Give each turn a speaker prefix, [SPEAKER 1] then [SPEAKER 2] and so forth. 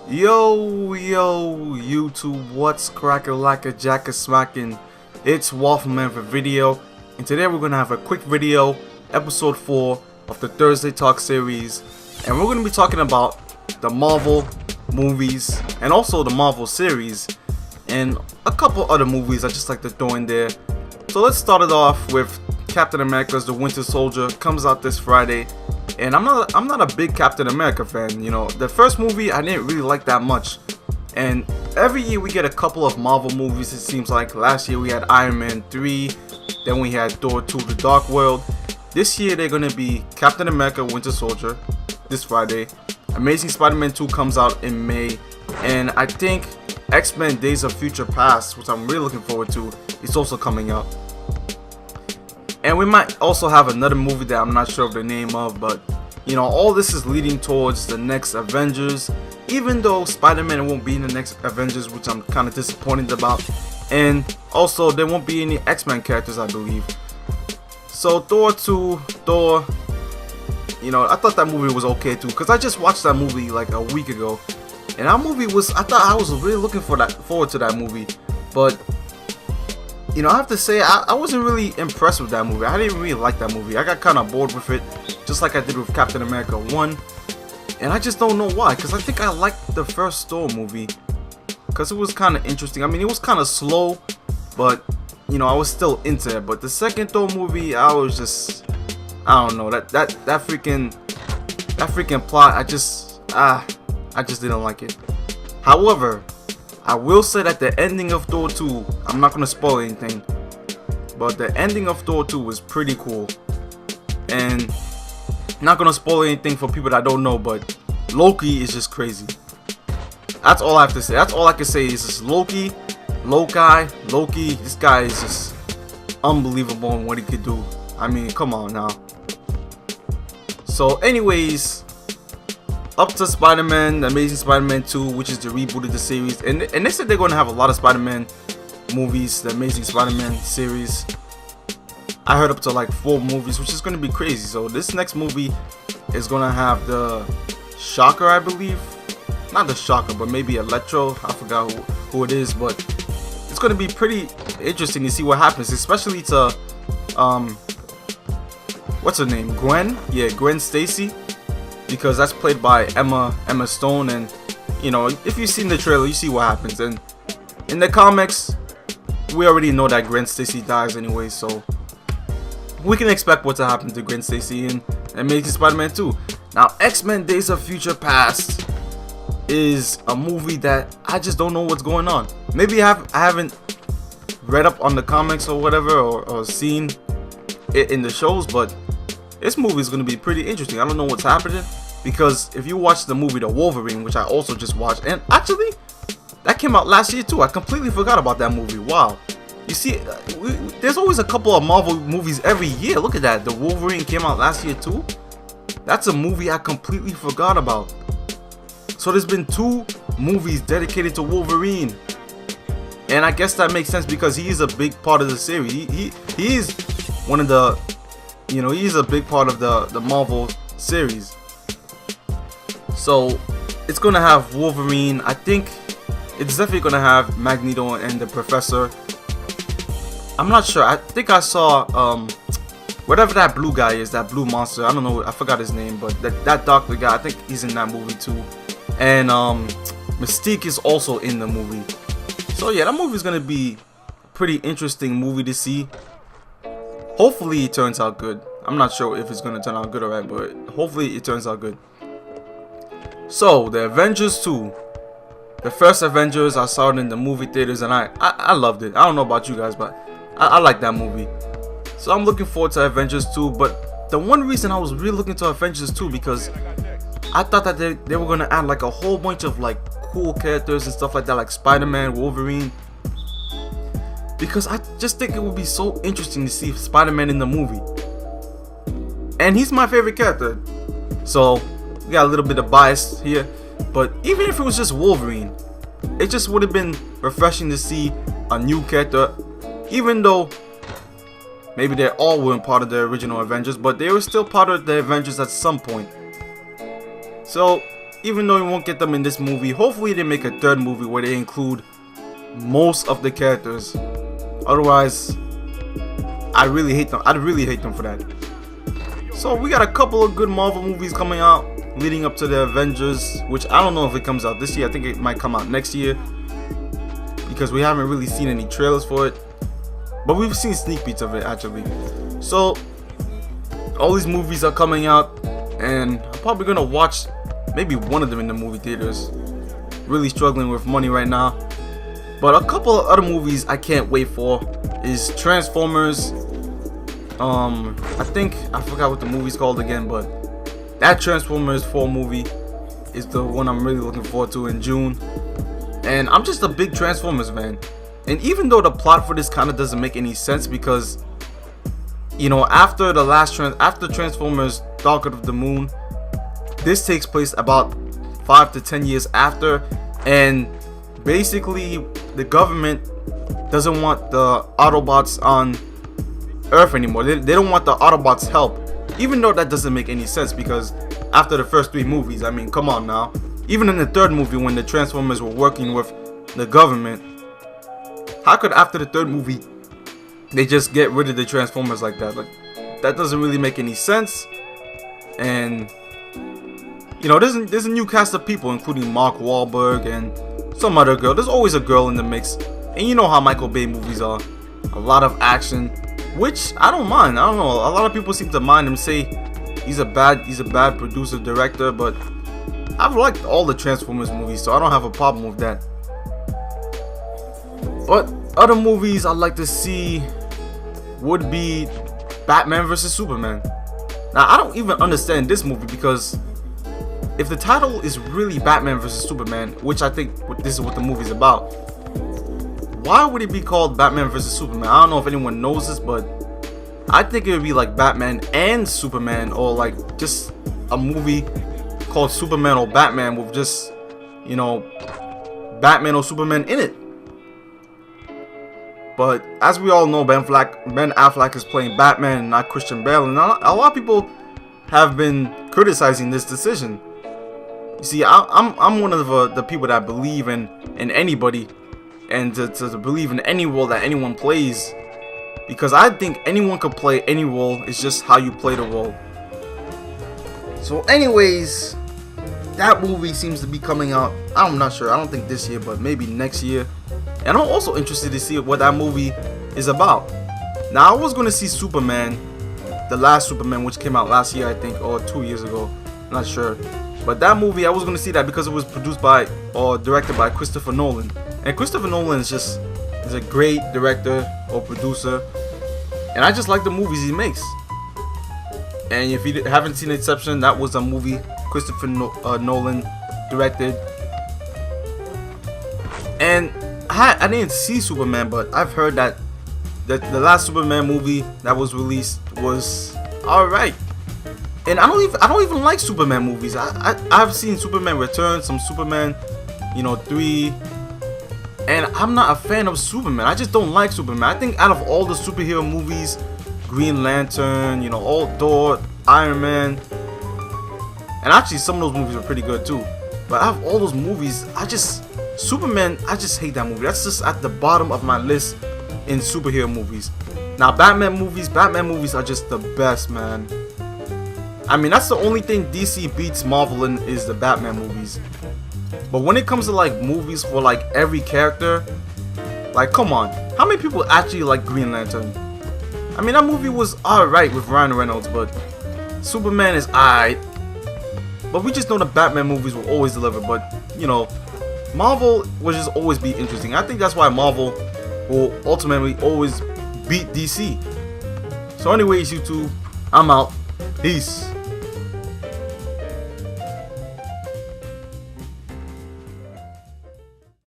[SPEAKER 1] Yo, YouTube, what's crackin' like a jack is smacking? It's Waffleman for video, and today we're gonna have a quick video, episode 4 of the Thursday Talk series, and we're gonna be talking about the Marvel movies and also the Marvel series, and a couple other movies I just like to throw in there. So let's start it off with Captain America's The Winter Soldier. Comes out this Friday. And I'm not a big Captain America fan. You know, the first movie I didn't really like that much. And every year we get a couple of Marvel movies, it seems like. Last year we had Iron Man 3, then we had Thor 2 The Dark World. This year they're gonna be Captain America Winter Soldier this Friday. Amazing Spider-Man 2 comes out in May. And I think X-Men Days of Future Past, which I'm really looking forward to, is also coming out. And we might also have another movie that I'm not sure of the name of, but you know, all this is leading towards the next Avengers, even though Spider-Man won't be in the next Avengers, which I'm kind of disappointed about. And also there won't be any X-Men characters, I believe. So Thor 2, you know, I thought that movie was okay too, because I just watched that movie like a week ago, and that movie was, I thought I was really looking forward to that movie. But you know, I have to say, I wasn't really impressed with that movie. I didn't really like that movie. I got kind of bored with it, just like I did with Captain America 1. And I just don't know why, because I think I liked the first Thor movie, because it was kind of interesting. I mean, it was kind of slow, but, you know, I was still into it. But the second Thor movie, I was just, I don't know, that freaking plot, I just didn't like it. However, I will say that the ending of Thor 2, I'm not going to spoil anything, but the ending of Thor 2 was pretty cool. And I'm not going to spoil anything for people that don't know, but Loki is just crazy. That's all I have to say. That's all I can say is just Loki, this guy is just unbelievable in what he could do. I mean, come on now. So anyways, up to Spider-Man, the Amazing Spider-Man 2, which is the reboot of the series, and they said they're going to have a lot of Spider-Man movies, the Amazing Spider-Man series. I heard up to like 4 movies, which is going to be crazy. So this next movie is going to have the Shocker, I believe. Not the Shocker, but maybe Electro. I forgot who it is, but it's going to be pretty interesting to see what happens, especially to what's her name, Gwen? Yeah, Gwen Stacy. Because that's played by Emma Stone, and you know, if you've seen the trailer, you see what happens. And in the comics, we already know that Gwen Stacy dies anyway, so we can expect what to happen to Gwen Stacy in Amazing Spider-Man 2. Now, X-Men Days of Future Past is a movie that I just don't know what's going on. Maybe I haven't read up on the comics or whatever, or seen it in the shows, but this movie is going to be pretty interesting. I don't know what's happening, because if you watch the movie The Wolverine, which I also just watched, and actually that came out last year too. I completely forgot about that movie. Wow. You see, there's always a couple of Marvel movies every year. Look at that. The Wolverine came out last year too. That's a movie I completely forgot about. So there's been 2 movies dedicated to Wolverine, and I guess that makes sense because he is a big part of the series. He is one of the, you know, he's a big part of the Marvel series. So it's gonna have Wolverine. I think it's definitely gonna have Magneto and the Professor. I'm not sure. I think I saw whatever that blue guy is, that blue monster. I don't know. I forgot his name, but that doctor guy, I think he's in that movie too. And Mystique is also in the movie. So yeah, that movie is gonna be a pretty interesting movie to see. Hopefully it turns out good. I'm not sure if it's going to turn out good or right, but hopefully it turns out good. So, the Avengers 2. The first Avengers, I saw it in the movie theaters, and I loved it. I don't know about you guys, but I like that movie. So I'm looking forward to Avengers 2, but the one reason I was really looking to Avengers 2, because I thought that they were going to add like a whole bunch of like cool characters and stuff like that, like Spider-Man, Wolverine. Because I just think it would be so interesting to see Spider-Man in the movie. And he's my favorite character. So, we got a little bit of bias here. But even if it was just Wolverine, it just would have been refreshing to see a new character. Even though maybe they all weren't part of the original Avengers, but they were still part of the Avengers at some point. So, even though you won't get them in this movie, hopefully they make a third movie where they include most of the characters. Otherwise, I really hate them. I'd really hate them for that. So we got a couple of good Marvel movies coming out leading up to the Avengers, which I don't know if it comes out this year. I think it might come out next year because we haven't really seen any trailers for it, but we've seen sneak peeks of it actually. So all these movies are coming out, and I'm probably gonna watch maybe one of them in the movie theaters. Really struggling with money right now. But a couple of other movies I can't wait for is Transformers. I forgot what the movie's called again, but that Transformers 4 movie is the one I'm really looking forward to in June. And I'm just a big Transformers fan. And even though the plot for this kind of doesn't make any sense, because you know, after Transformers Dark of the Moon, this takes place about 5 to 10 years after, and basically the government doesn't want the Autobots on Earth anymore. They don't want the Autobots' help, even though that doesn't make any sense, because after the first 3 movies, I mean, come on now. Even in the third movie, when the Transformers were working with the government, how could after the third movie they just get rid of the Transformers like that? Like, that doesn't really make any sense. And you know, there's a new cast of people, including Mark Wahlberg and some other girl. There's always a girl in the mix, and you know how Michael Bay movies are. A lot of action, which I don't mind. I don't know. A lot of people seem to mind him, say he's a bad producer director, but I've liked all the Transformers movies, so I don't have a problem with that. But other movies I'd like to see would be Batman vs Superman. Now I don't even understand this movie, because if the title is really Batman vs Superman, which I think this is what the movie's about, why would it be called Batman vs Superman? I don't know if anyone knows this, but I think it would be like Batman and Superman, or like just a movie called Superman or Batman with just, you know, Batman or Superman in it. But as we all know, Ben Affleck is playing Batman and not Christian Bale, and a lot of people have been criticizing this decision. You see, I'm one of the people that believe in anybody, and to believe in any role that anyone plays, because I think anyone can play any role. It's just how you play the role. So anyways, that movie seems to be coming out, I'm not sure, I don't think this year, but maybe next year. And I'm also interested to see what that movie is about. Now I was going to see Superman, the last Superman, which came out last year I think, or 2 years ago, I'm not sure. But that movie, I was going to see that because it was produced by or directed by Christopher Nolan. And Christopher Nolan is a great director or producer, and I just like the movies he makes. And if you haven't seen Inception, that was a movie Christopher Nolan directed. And I didn't see Superman, but I've heard that the last Superman movie that was released was alright. And I don't even like Superman movies. I've seen Superman Returns, some Superman, 3, and I'm not a fan of Superman. I just don't like Superman. I think out of all the superhero movies, Green Lantern, Thor, Iron Man, and actually some of those movies are pretty good too. But out of all those movies, Superman, I just hate that movie. That's just at the bottom of my list in superhero movies. Now Batman movies are just the best, man. I mean, that's the only thing DC beats Marvel in, is the Batman movies. But when it comes to like movies for like every character, like come on, how many people actually like Green Lantern? I mean, that movie was alright with Ryan Reynolds, but Superman is alright. But we just know the Batman movies will always deliver. But Marvel will just always be interesting. I think that's why Marvel will ultimately always beat DC. So anyways, YouTube, I'm out. Peace.